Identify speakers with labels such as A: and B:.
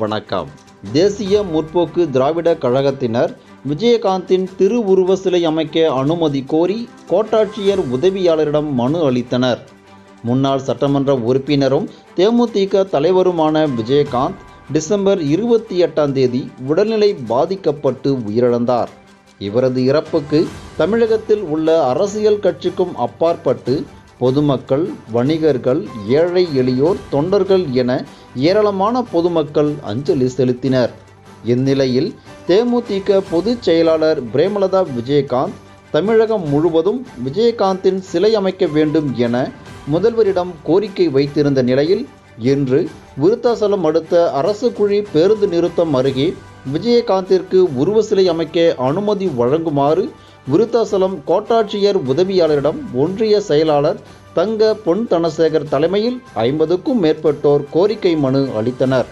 A: வணக்கம். தேசிய முற்போக்கு திராவிட கழகத்தினர் விஜயகாந்தின் திருவுருவ சிலை அமைக்க அனுமதி கோரி கோட்டாட்சியர் உதவியாளரிடம் மனு அளித்தனர். முன்னாள் சட்டமன்ற உறுப்பினரும் தேமுதிக தலைவருமான விஜயகாந்த் டிசம்பர் 28 உடல்நிலை பாதிக்கப்பட்டு உயிரிழந்தார். இவரது இறப்புக்கு தமிழகத்தில் உள்ள அரசியல் கட்சிக்கும் அப்பாற்பட்டு பொதுமக்கள், வணிகர்கள், ஏழை எளியோர், தொண்டர்கள் என ஏராளமான பொதுமக்கள் அஞ்சலி செலுத்தினர். இந்நிலையில் தேமுதிக பொதுச் செயலாளர் பிரேமலதா விஜயகாந்த் தமிழகம் முழுவதும் விஜயகாந்தின் சிலை அமைக்க வேண்டும் என முதல்வரிடம் கோரிக்கை வைத்திருந்த நிலையில் இன்று விருத்தாசலம் அடுத்த அரசுக்குழி பேருந்து நிறுத்தம் அருகே விஜயகாந்திற்கு உருவ சிலை அமைக்க அனுமதி வழங்குமாறு விருத்தாசலம் கோட்டாட்சியர் உதவியாளரிடம் ஒன்றிய செயலாளர் தங்க பொன் தனசேகர் தலைமையில் 50க்கும் மேற்பட்டோர் கோரிக்கை மனு அளித்தனர்.